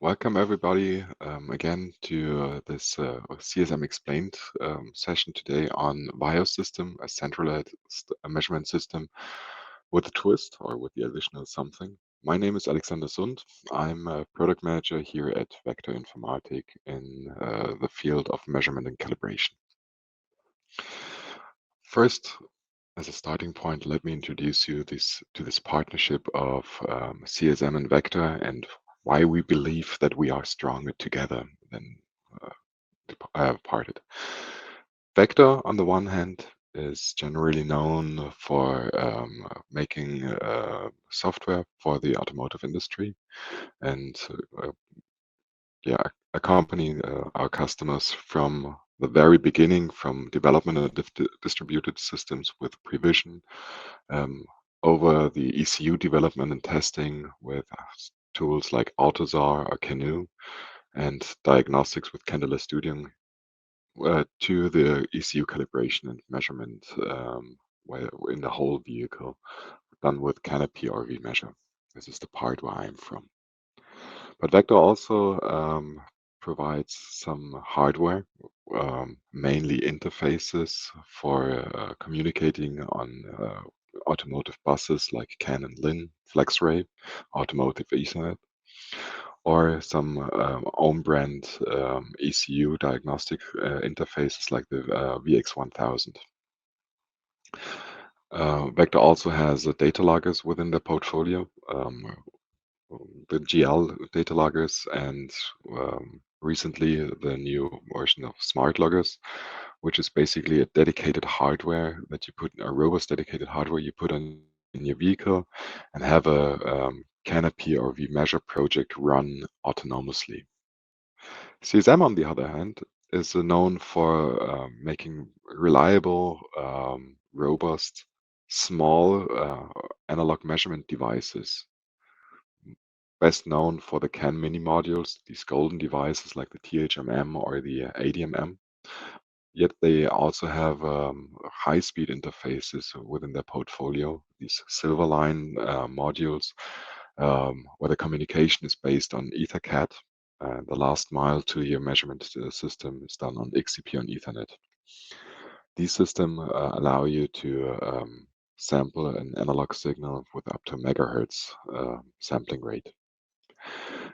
Welcome everybody again to this CSM Explained session today on VIO System, a centralized measurement system with a twist or with the additional something. My name is Alexander Sund. I'm a product manager here at Vector Informatik in the field of measurement and calibration. First, as a starting point, let me introduce you to this partnership of CSM and Vector and why we believe that we are stronger together than parted. Vector, on the one hand, is generally known for making software for the automotive industry and yeah, accompanying our customers from the very beginning, from development of distributed systems with Prevision, um, over the ECU development and testing with tools like AutoSAR or Canoe, and diagnostics with Candela Studio, to the ECU calibration and measurement where in the whole vehicle done with Canopy or vMeasure. This is the part where I'm from. But Vector also provides some hardware, mainly interfaces for communicating on automotive buses like CAN and LIN, FlexRay, automotive Ethernet, or some own brand ECU diagnostic interfaces like the VX1000. Vector also has data loggers within the portfolio, the GL data loggers, and recently the new version of smart loggers, which is basically a dedicated hardware that you put, a robust dedicated hardware you put on in your vehicle and have a Canopy or vMeasure project run autonomously. CSM, on the other hand, is known for making reliable, robust, small analog measurement devices. Best known for the CAN mini modules, these golden devices like the THMM or the ADMM. Yet they also have high-speed interfaces within their portfolio, these Silverline modules, where the communication is based on EtherCAT. The last mile to your measurement system is done on XCP on Ethernet. These systems allow you to sample an analog signal with up to megahertz sampling rate.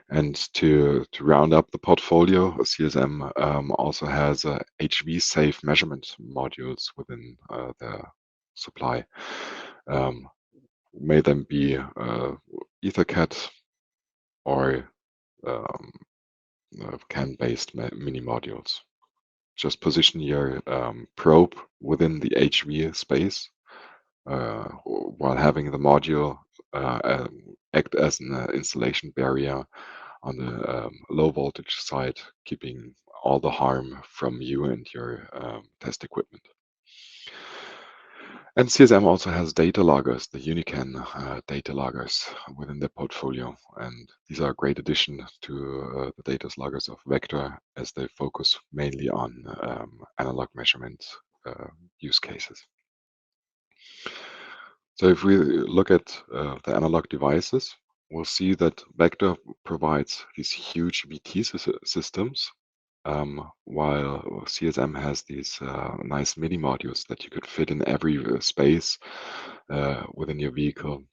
And to round up the portfolio, CSM also has HV-safe measurement modules within the supply. May them be EtherCAT or CAN-based mini modules. Just position your probe within the HV space while having the module act as an installation barrier on the low voltage side, keeping all the harm from you and your test equipment. And CSM also has data loggers, the Unican data loggers within their portfolio. And these are a great addition to the data loggers of Vector, as they focus mainly on analog measurement use cases. So if we look at the analog devices, we'll see that Vector provides these huge VT systems, while CSM has these nice mini modules that you could fit in every space within your vehicle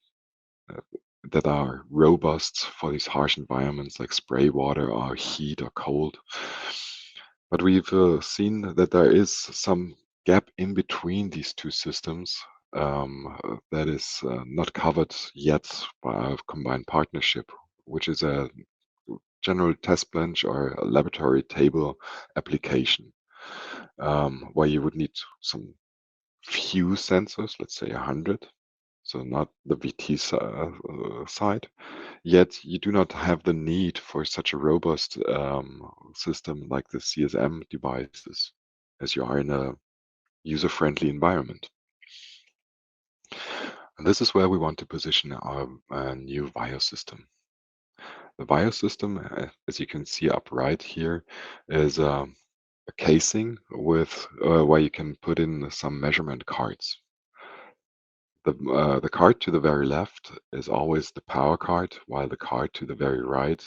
that are robust for these harsh environments like spray water or heat or cold. But we've seen that there is some gap in between these two systems that is not covered yet by our combined partnership, which is a general test bench or a laboratory table application, where you would need some few sensors, let's say 100, so not the VT side. Yet you do not have the need for such a robust system like the CSM devices, as you are in a user-friendly environment. And this is where we want to position our new VIO system. The VIO system, as you can see up right here, is a casing with where you can put in some measurement cards. The card to the very left is always the power card, while the card to the very right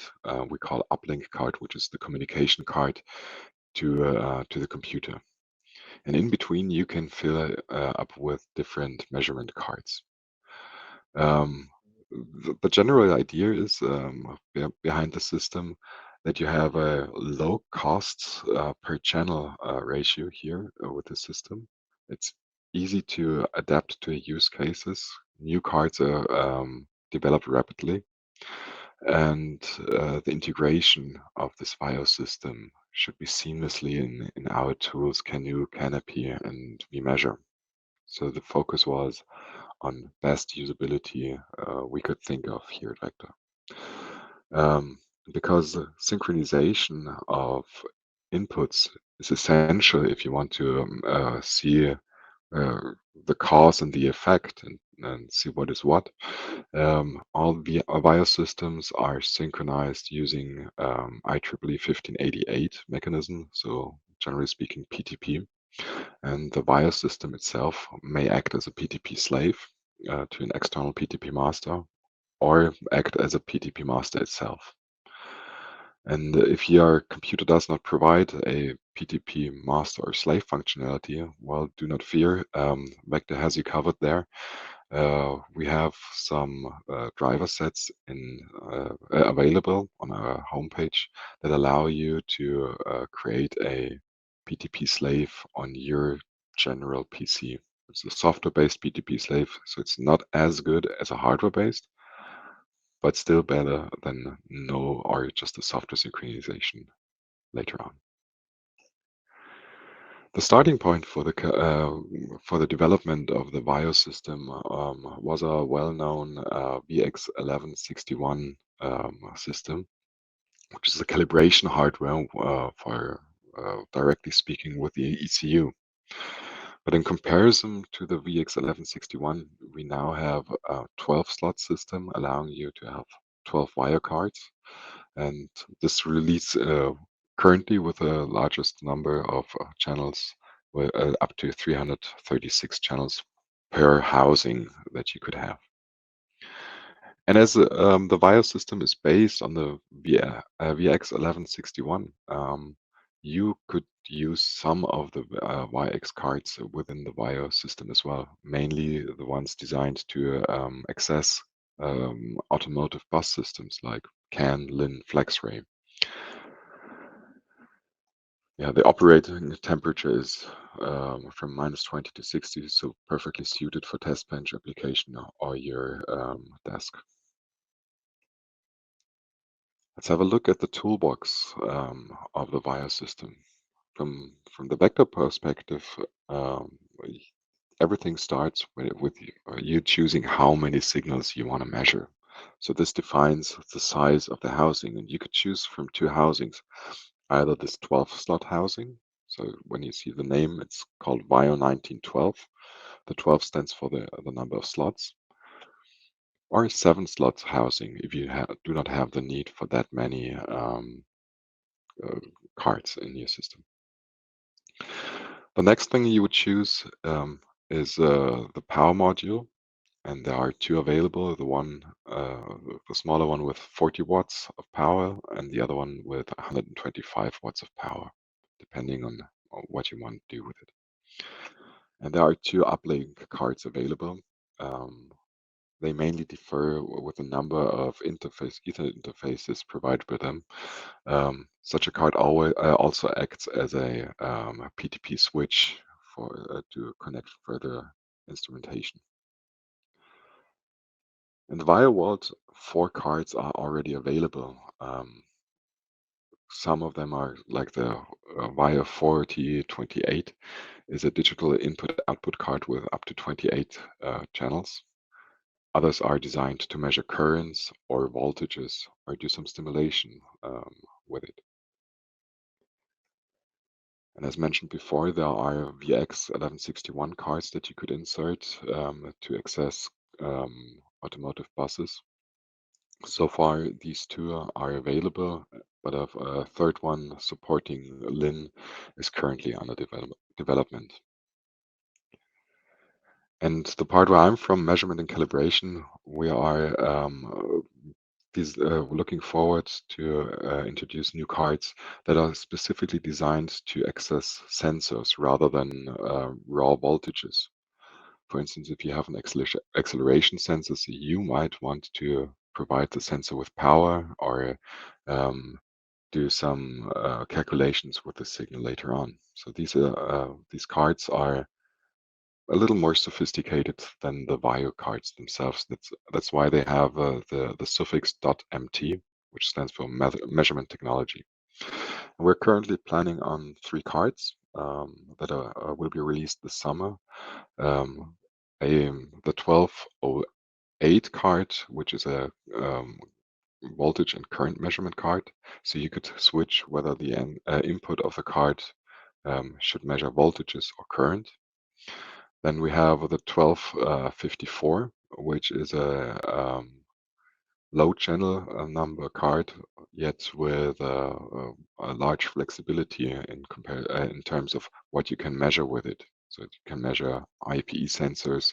we call uplink card, which is the communication card to the computer. And in between, you can fill it up with different measurement cards. The general idea is behind the system that you have a low cost per channel ratio here with the system. It's easy to adapt to use cases. New cards are developed rapidly, and the integration of this VIO system should be seamlessly in our tools, Canoe, Canopy, and vMeasure. So the focus was on best usability we could think of here at Vector. Because the synchronization of inputs is essential if you want to see the cause and the effect and see what is what. All the VIO systems are synchronized using IEEE 1588 mechanism, so generally speaking PTP. And the VIO system itself may act as a PTP slave to an external PTP master or act as a PTP master itself. And if your computer does not provide a PTP master or slave functionality, well, do not fear. Vector has you covered there. We have some driver sets available on our homepage that allow you to create a PTP slave on your general PC. It's a software-based PTP slave, so it's not as good as a hardware-based, but still better than no or just a software synchronization later on. The starting point for the development of the VIO system was a well-known VX1161 system, which is a calibration hardware for directly speaking with the ECU. But in comparison to the VX1161, we now have a 12-slot system allowing you to have 12 VIO cards, and this release currently with the largest number of channels, up to 336 channels per housing that you could have. And as the VIO system is based on the VX1161, you could use some of the VX cards within the VIO system as well, mainly the ones designed to access automotive bus systems like CAN, LIN, FlexRay. Yeah, the operating temperature is from -20 to 60, so perfectly suited for test bench application or your desk. Let's have a look at the toolbox of the VIO system. From the vector perspective, um, everything starts with you choosing how many signals you want to measure. So this defines the size of the housing, and you could choose from two housings, either this 12-slot housing. So when you see the name, it's called VIO 1912. The 12 stands for the number of slots, or 7-slot housing if you do not have the need for that many cards in your system. The next thing you would choose is the power module, and there are two available. The smaller one with 40 watts of power, and the other one with 125 watts of power, depending on what you want to do with it. And there are two uplink cards available. They mainly differ with the number of Ethernet interfaces provided by them. Such a card also acts as a PTP switch to connect further instrumentation. In the VIO world, 4 cards are already available. Some of them are like the VIO 4028 is a digital input-output card with up to 28 channels. Others are designed to measure currents or voltages or do some stimulation with it. And as mentioned before, there are VX1161 cards that you could insert to access automotive buses. So far, these two are available, but a third one supporting LIN is currently under development. And the part where I'm from, measurement and calibration, we are looking forward to introduce new cards that are specifically designed to access sensors rather than raw voltages. For instance, if you have an acceleration sensor, so you might want to provide the sensor with power or um, do some calculations with the signal later on. So these cards are a little more sophisticated than the VIO cards themselves. That's why they have the suffix .mt, which stands for measurement technology. And we're currently planning on 3 cards that will be released this summer. Um, the 1208 card, which is a voltage and current measurement card. So you could switch whether the input of the card should measure voltages or current. Then we have the 1254, which is a low channel number card, yet with a large flexibility in terms of what you can measure with it. So you can measure IPE sensors,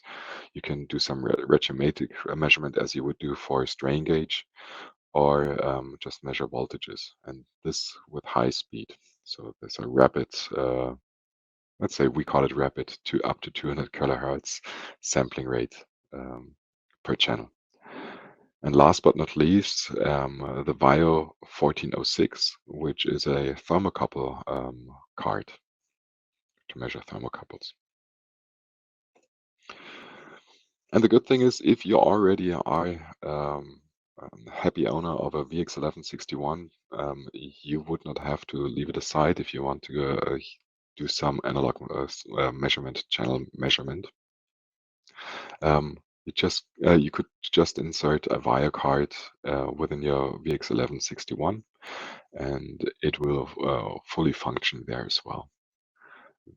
you can do some regiometric measurement as you would do for a strain gauge, or just measure voltages, and this with high speed. So there's a rapid, let's say we call it rapid, to up to 200 kilohertz sampling rate um, per channel. And last but not least, the VIO 1406, which is a thermocouple card to measure thermocouples. And the good thing is, if you already are a happy owner of a VX1161, you would not have to leave it aside if you want to do some analog measurement, channel measurement. You could just insert a VIO card within your VX1161, and it will fully function there as well.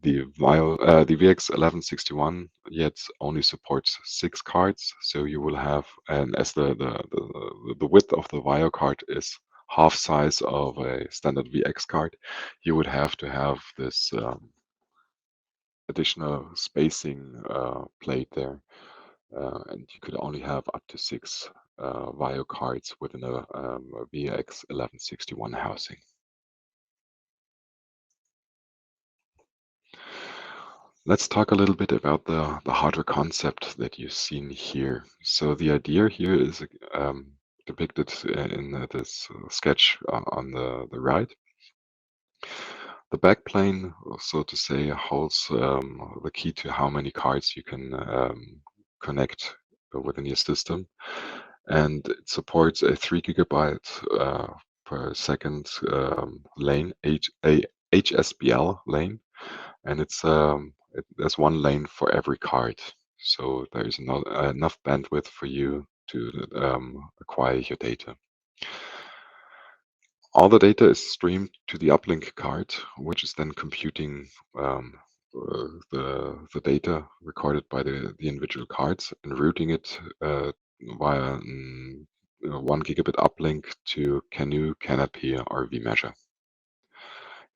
The VX1161 yet only supports 6 cards, so you will have, and as the width of the VIO card is half size of a standard VX card, you would have to have this additional spacing plate there, and you could only have up to 6 VIO cards within a VX1161 housing. Let's talk a little bit about the hardware concept that you've seen here. So the idea here is depicted in this sketch on the right. The backplane, so to say, holds the key to how many cards you can connect within your system, and it supports a 3 gigabyte per second lane, a HSBL lane, and there's 1 lane for every card. So there is enough bandwidth for you to acquire your data. All the data is streamed to the uplink card, which is then computing the data recorded by the individual cards and routing it via 1 gigabit uplink to Canoe, Canopy, or vMeasure.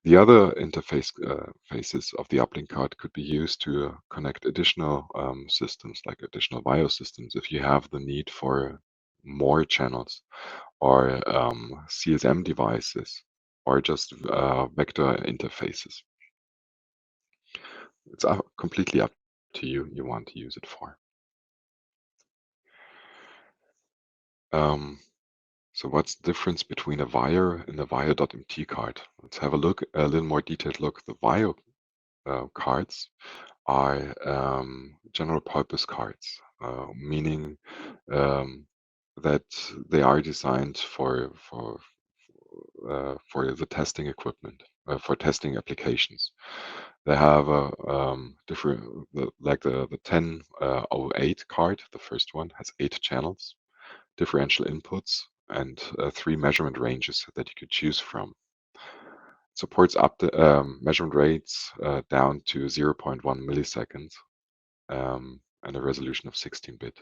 The other faces of the uplink card could be used to connect additional systems, like additional VIO systems, if you have the need for more channels, or CSM devices, or just vector interfaces. It's completely up to you want to use it for. So what's the difference between a VIO and a VIO.mt card? Let's have a little more detailed look. The VIO cards are general purpose cards, meaning that they are designed for the testing equipment, for testing applications. They have a different, like the 1008 card. The first one has 8 channels, differential inputs, and 3 measurement ranges that you could choose from. It supports up to measurement rates down to 0.1 milliseconds and a resolution of 16-bit.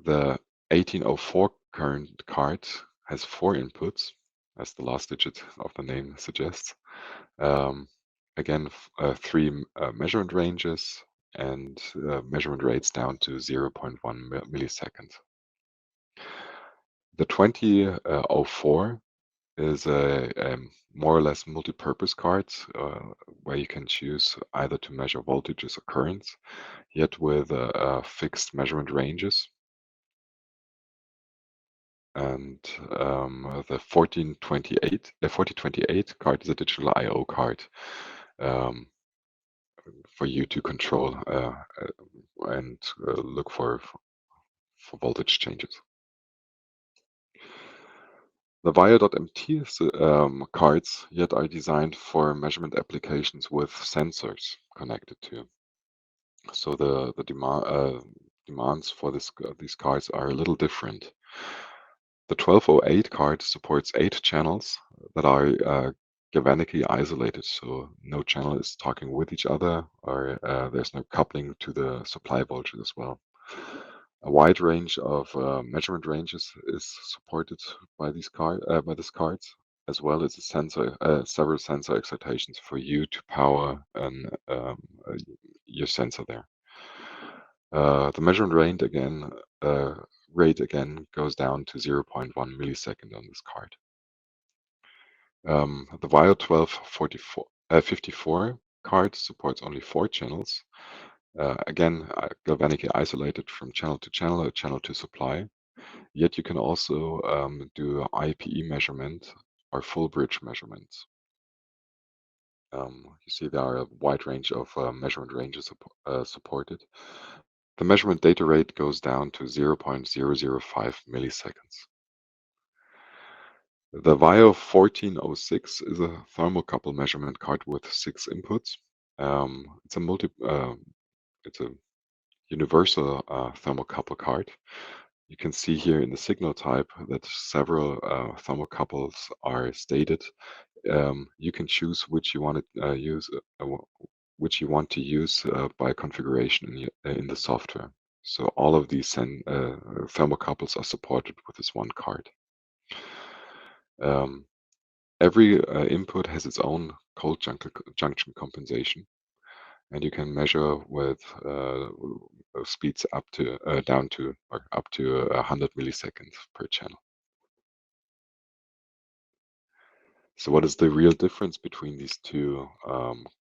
The 1804 current card has 4 inputs, as the last digit of the name suggests. Again, 3 measurement ranges, and measurement rates down to 0.1 milliseconds. The 2004 is a more or less multi-purpose card where you can choose either to measure voltages or currents, yet with fixed measurement ranges. And the 4028 card is a digital I/O card um, for you to control and look for voltage changes. The VIO.MT cards yet are designed for measurement applications with sensors connected to. So the demands for these cards are a little different. The 1208 card supports 8 channels that are galvanically isolated, so no channel is talking with each other, or there's no coupling to the supply voltage as well. A wide range of measurement ranges is supported by these cards, as well as several sensor excitations for you to power your sensor there. The measurement rate again goes down to 0.1 millisecond on this card. The VIO 1254 card supports only 4 channels. Again, galvanically isolated from channel to channel or channel to supply. Yet you can also do IPE measurement or full bridge measurements. You see there are a wide range of measurement ranges supported. The measurement data rate goes down to 0.005 milliseconds. The VIO 1406 is a thermocouple measurement card with 6 inputs. It's a universal thermocouple card. You can see here in the signal type that several thermocouples are stated. You can choose which you want to use, by configuration in the software. So all of these thermocouples are supported with this one card. Every input has its own cold junction compensation, and you can measure with speeds up to 100 milliseconds per channel. So what is the real difference between these two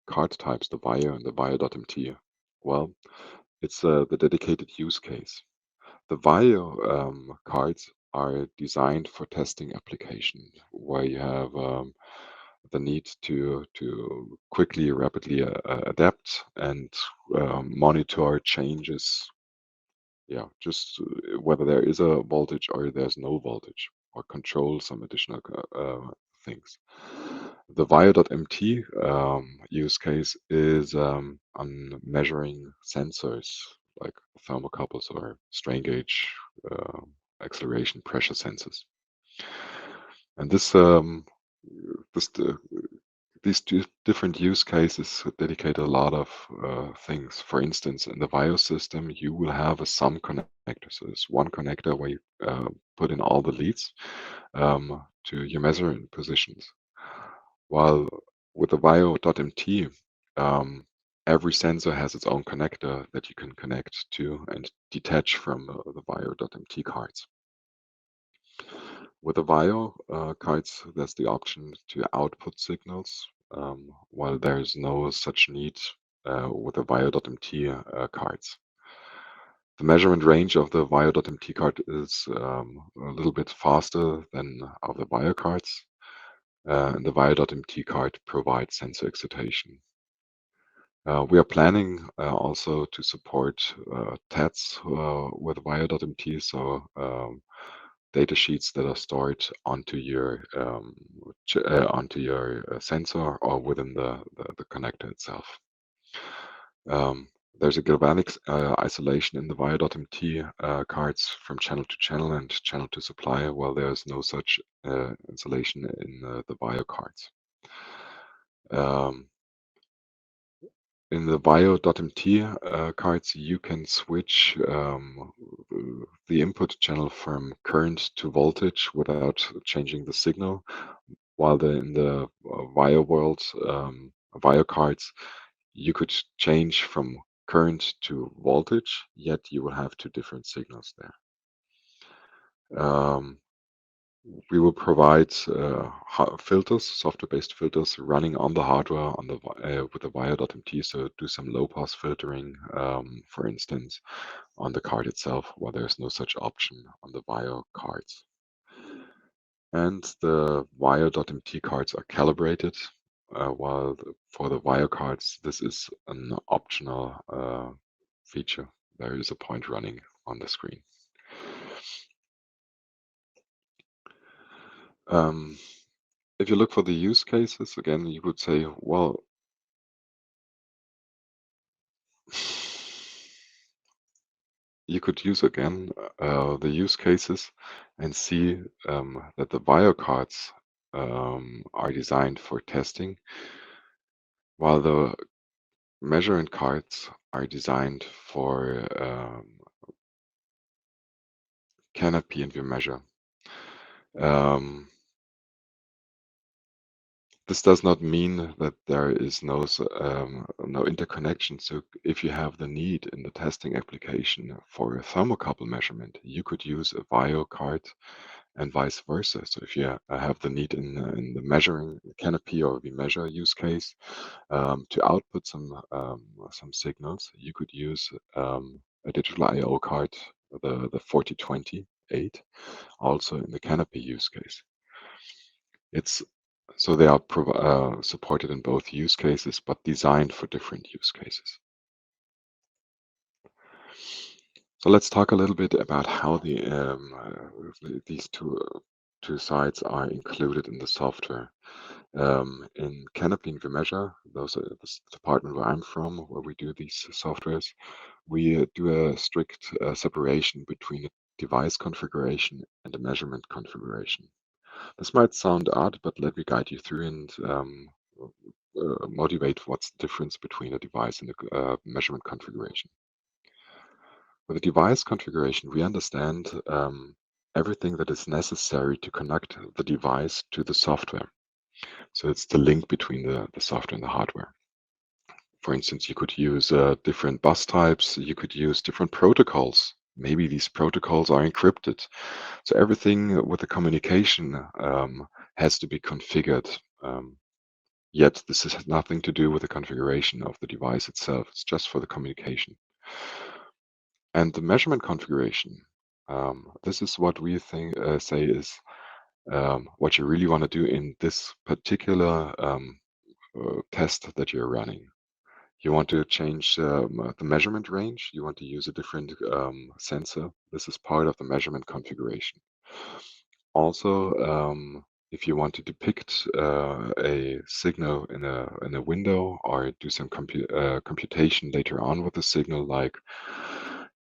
card types, the VIO and the VIO.MT? Well, it's the dedicated use case. The VIO cards are designed for testing applications where you have the need to quickly, rapidly adapt and monitor changes. Yeah, just whether there is a voltage or there's no voltage, or control some additional things. The VIO.MT use case is on measuring sensors like thermocouples or strain gauge, acceleration, pressure sensors. And these two different use cases dedicate a lot of things. For instance, in the VIO system, you will have a sum connector. So there's one connector where you put in all the leads to your measuring positions. While with the VIO.MT, every sensor has its own connector that you can connect to and detach from the VIO.MT cards. With the VIO cards, there's the option to output signals, while there is no such need with the VIO.MT cards. The measurement range of the VIO.MT card is a little bit faster than of the VIO cards, and the VIO.MT card provides sensor excitation. We are planning also to support TATs with VIO.MT, so data sheets that are stored onto your sensor or within the connector itself. There's a galvanic isolation in the VIO.MT cards from channel to channel and channel to supply, while there's no such insulation in the VIO cards. In the VIO.MT cards, you can switch the input channel from current to voltage without changing the signal, while in the VIO world, VIO cards, you could change from current to voltage, yet you will have two different signals there. We will provide filters, software-based filters running on the hardware on the with the VIO.mt, so do some low-pass filtering, for instance, on the card itself, where there's no such option on the VIO cards. And the VIO.mt cards are calibrated, while for the VIO cards, this is an optional feature. There is a point running on the screen. If you look for the use cases, again, you would say, well, you could use again the use cases and see that the VIO cards are designed for testing, while the measuring cards are designed for canopy and view measure. This does not mean that there is no interconnection. So if you have the need in the testing application for a thermocouple measurement, you could use a VIO card and vice versa. So if you have the need in the measuring canopy or the measure use case to output some signals, you could use a digital I/O card, the 4028, also in the canopy use case. So they are supported in both use cases, but designed for different use cases. So let's talk a little bit about how these two sides are included in the software. In Canopy and VMeasure, those are the department where I'm from, where we do these softwares, we do a strict separation between a device configuration and a measurement configuration. This might sound odd, but let me guide you through and motivate what's the difference between a device and a measurement configuration. With a device configuration, we understand everything that is necessary to connect the device to the software. So it's the link between the software and the hardware. For instance, you could use different bus types, you could use different protocols. Maybe these protocols are encrypted. So everything with the communication has to be configured. Yet this has nothing to do with the configuration of the device itself. It's just for the communication. And the measurement configuration, this is what we say is what you really want to do in this particular test that you're running. You want to change the measurement range. You want to use a different sensor. This is part of the measurement configuration. Also, if you want to depict a signal in a window or do some computation later on with the signal, like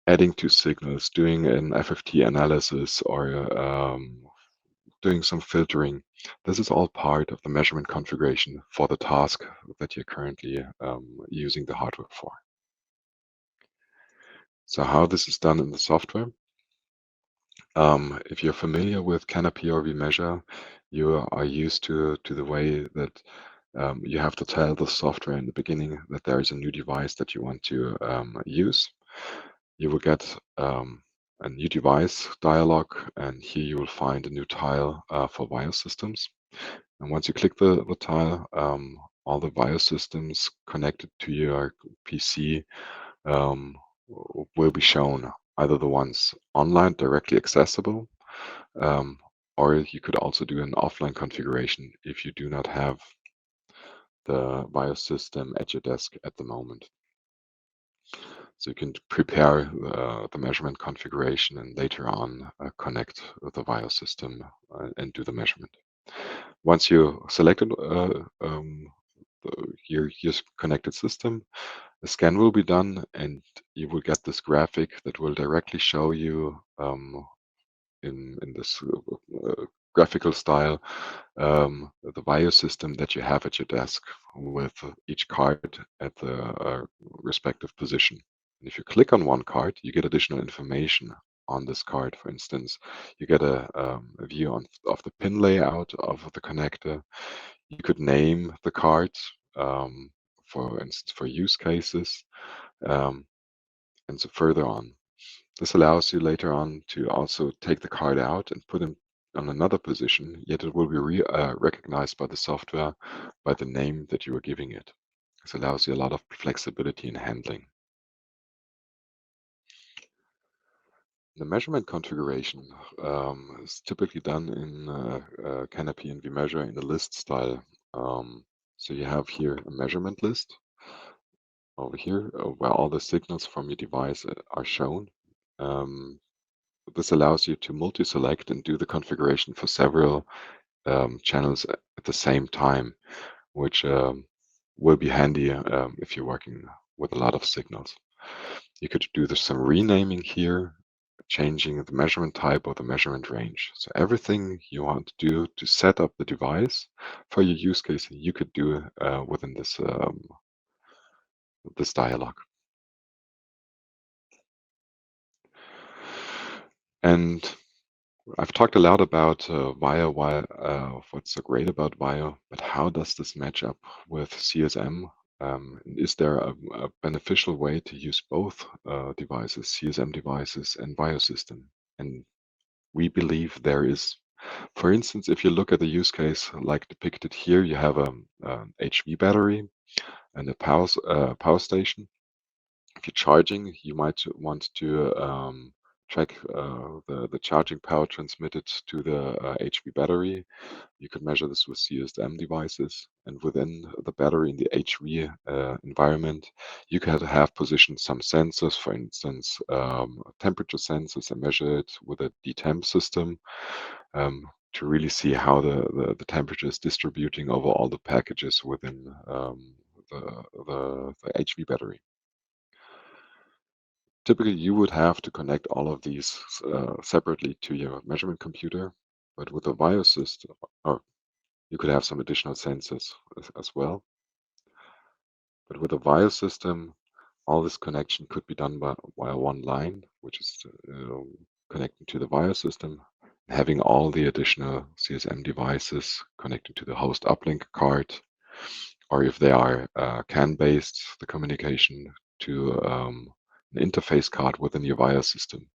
adding two signals, doing an FFT analysis, or doing some filtering, this is all part of the measurement configuration for the task that you're currently using the hardware for. So how this is done in the software. If you're familiar with Canopy or vMeasure, you are used to the way that you have to tell the software in the beginning that there is a new device that you want to use. You will get a new device dialog, and here you will find a new tile for VIO systems. And once you click the tile, all the VIO systems connected to your PC will be shown, either the ones online directly accessible, or you could also do an offline configuration if you do not have the VIO system at your desk at the moment. So you can prepare the measurement configuration and later on connect the VIO system and do the measurement. Once you selected your connected system, a scan will be done, and you will get this graphic that will directly show you in this graphical style the VIO system that you have at your desk, with each card at the respective position. And if you click on one card, you get additional information on this card. For instance, you get a view of the pin layout of the connector. You could name the card, for instance, for use cases. and so further on. This allows you later on to also take the card out and put it on another position, yet it will be recognized by the software by the name that you are giving it. This allows you a lot of flexibility in handling. The measurement configuration is typically done in Canopy and vMeasure in a list style. So you have here a measurement list over here where all the signals from your device are shown. This allows you to multi-select and do the configuration for several channels at the same time, which will be handy if you're working with a lot of signals. You could do some renaming here, changing the measurement type or the measurement range. So everything you want to do to set up the device for your use case, you could do within this dialog. And I've talked a lot about VIO, what's so great about VIO, but how does this match up with CSM? Is there a beneficial way to use both devices, CSM devices and VIO system? And we believe there is. For instance, if you look at the use case like depicted here, you have a HV battery and a power station. If you're charging, you might want to track the charging power transmitted to the HV battery. You could measure this with CSM devices, and within the battery in the HV environment, you could have positioned some sensors, for instance, temperature sensors, and measure it with a detemp system to really see how the temperature is distributing over all the packages within the HV battery. Typically, you would have to connect all of these separately to your measurement computer, but with a VIO system, or you could have some additional sensors as well. But with a VIO system, all this connection could be done via one line, which is connecting to the VIO system, having all the additional CSM devices connecting to the host uplink card, or if they are CAN-based, the communication to an interface card within your VIO system.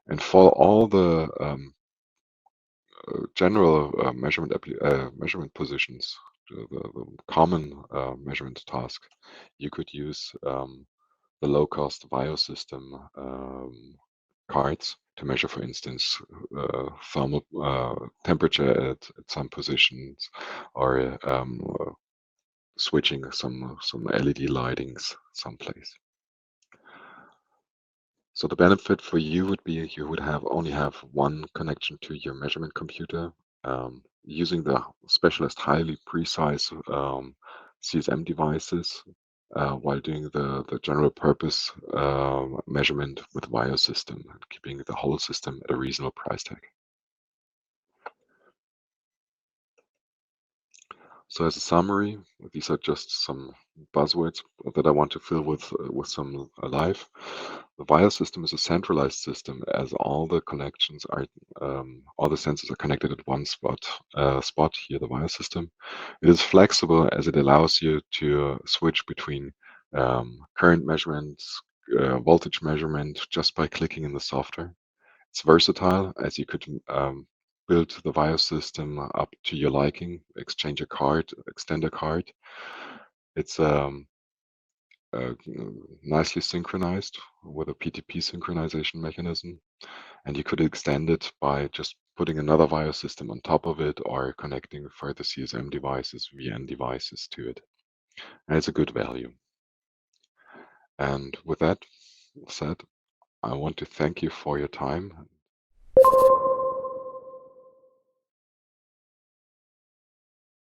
And for all the general measurement positions, the common measurement task, you could use the low-cost VIO system cards to measure, for instance, thermal temperature at some positions, or switching some LED lightings someplace. So the benefit for you would be you would only have one connection to your measurement computer, using the specialized, highly precise CSM devices while doing the general purpose measurement with VIO system, and keeping the whole system at a reasonable price tag. So as a summary, these are just some buzzwords that I want to fill with some life. The VIO system is a centralized system, as all the connections are, all the sensors are connected at one spot here, the VIO system. It is flexible as it allows you to switch between current measurements, voltage measurement, just by clicking in the software. It's versatile, as you could build the VIO system up to your liking, exchange a card, extend a card. It's nicely synchronized with a PTP synchronization mechanism, and you could extend it by just putting another VIO system on top of it, or connecting further CSM devices, VN devices to it. And it's a good value. And with that said, I want to thank you for your time.